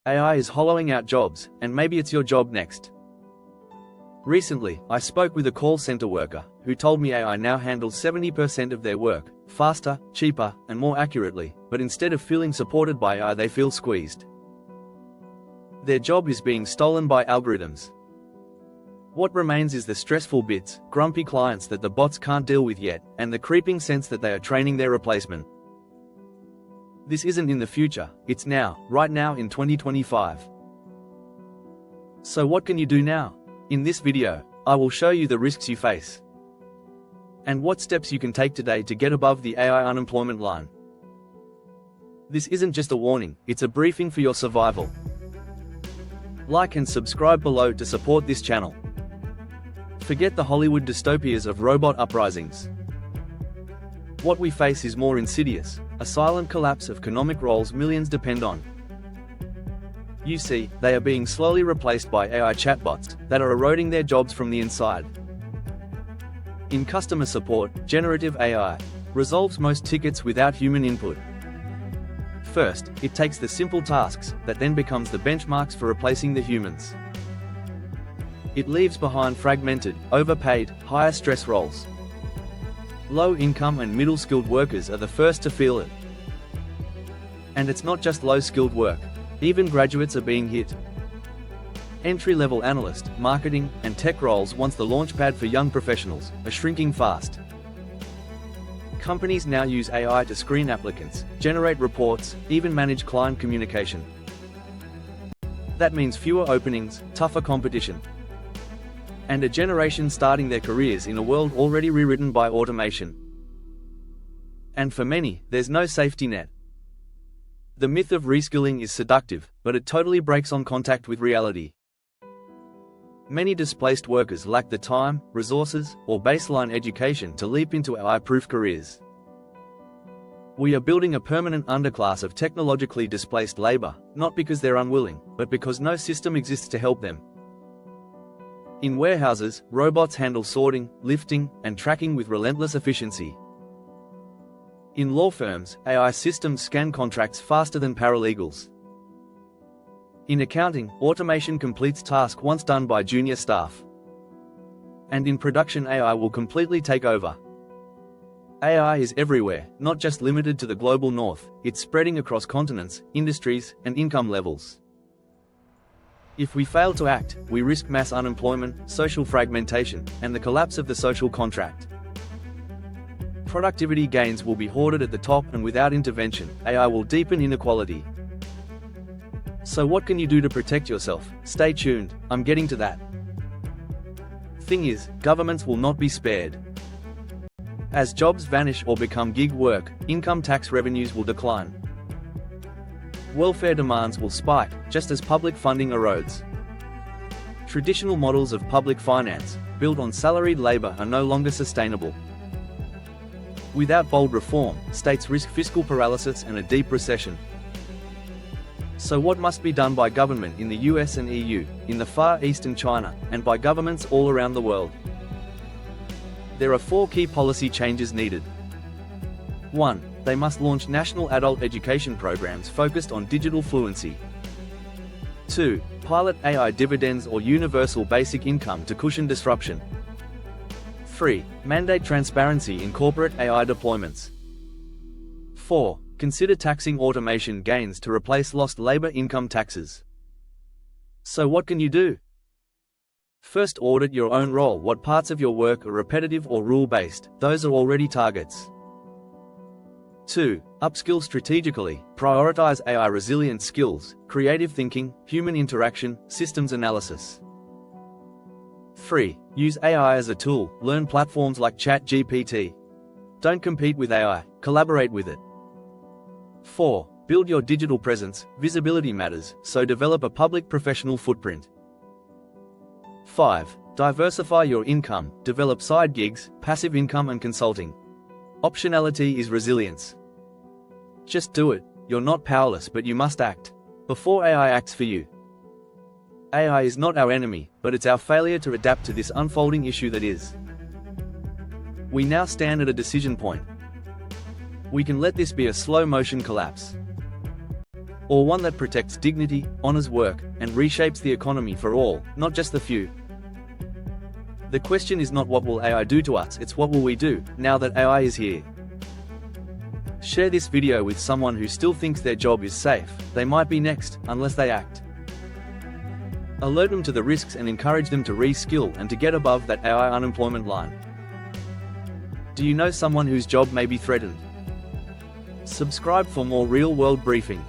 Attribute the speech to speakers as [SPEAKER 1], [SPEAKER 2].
[SPEAKER 1] AI is hollowing out jobs, and maybe it's your job next. Recently, I spoke with a call center worker who told me AI now handles 70% of their work, faster, cheaper, and more accurately, but instead of feeling supported by AI, they feel squeezed. Their job is being stolen by algorithms. What remains is the stressful bits, grumpy clients that the bots can't deal with yet, and the creeping sense that they are training their replacement. This isn't in the future, it's now, right now in 2025. So what can you do now? In this video, I will show you the risks you face and what steps you can take today to get above the AI unemployment line. This isn't just a warning, it's a briefing for your survival. Like and subscribe below to support this channel. Forget the Hollywood dystopias of robot uprisings. What we face is more insidious, a silent collapse of economic roles millions depend on. You see, they are being slowly replaced by AI chatbots that are eroding their jobs from the inside. In customer support, generative AI resolves most tickets without human input. First, it takes the simple tasks that then becomes the benchmarks for replacing the humans. It leaves behind fragmented, overpaid, higher stress roles. Low-income and middle-skilled workers are the first to feel it. And it's not just low-skilled work. Even graduates are being hit. Entry-level analyst, marketing, and tech roles, once the launchpad for young professionals, are shrinking fast. Companies now use AI to screen applicants, generate reports, even manage client communication. That means fewer openings, tougher competition, and a generation starting their careers in a world already rewritten by automation. And for many, there's no safety net. The myth of reskilling is seductive, but it totally breaks on contact with reality. Many displaced workers lack the time, resources, or baseline education to leap into AI-proof careers. We are building a permanent underclass of technologically displaced labor, not because they're unwilling, but because no system exists to help them. In warehouses, robots handle sorting, lifting, and tracking with relentless efficiency. In law firms, AI systems scan contracts faster than paralegals. In accounting, automation completes tasks once done by junior staff. And in production, AI will completely take over. AI is everywhere, not just limited to the global north, it's spreading across continents, industries, and income levels. If we fail to act, we risk mass unemployment, social fragmentation, and the collapse of the social contract. Productivity gains will be hoarded at the top, and without intervention, AI will deepen inequality. So what can you do to protect yourself? Stay tuned, I'm getting to that. Thing is, governments will not be spared. As jobs vanish or become gig work, income tax revenues will decline. Welfare demands will spike, just as public funding erodes. Traditional models of public finance, built on salaried labor, are no longer sustainable. Without bold reform, states risk fiscal paralysis and a deep recession. So what must be done by government in the US and EU, in the Far East and China, and by governments all around the world? There are 4 key policy changes needed. 1. They must launch national adult education programs focused on digital fluency. 2. Pilot AI dividends or universal basic income to cushion disruption. 3. Mandate transparency in corporate AI deployments. 4. Consider taxing automation gains to replace lost labor income taxes. So what can you do? First, audit your own role. What parts of your work are repetitive or rule-based? Those are already targets. 2. Upskill strategically. Prioritize AI-resilient skills, creative thinking, human interaction, systems analysis. 3. Use AI as a tool. Learn platforms like ChatGPT. Don't compete with AI, collaborate with it. 4. Build your digital presence. Visibility matters, so develop a public professional footprint. 5. Diversify your income. Develop side gigs, passive income and consulting. Optionality is resilience. Just do it. You're not powerless, but you must act before AI acts for you. AI is not our enemy, but it's our failure to adapt to this unfolding issue that is. We now stand at a decision point. We can let this be a slow-motion collapse. Or one that protects dignity, honors work, and reshapes the economy for all, not just the few? The question is not what will AI do to us, it's what will we do, now that AI is here. Share this video with someone who still thinks their job is safe. They might be next, unless they act. Alert them to the risks and encourage them to re-skill and to get above that AI unemployment line. Do you know someone whose job may be threatened? Subscribe for more real-world briefing.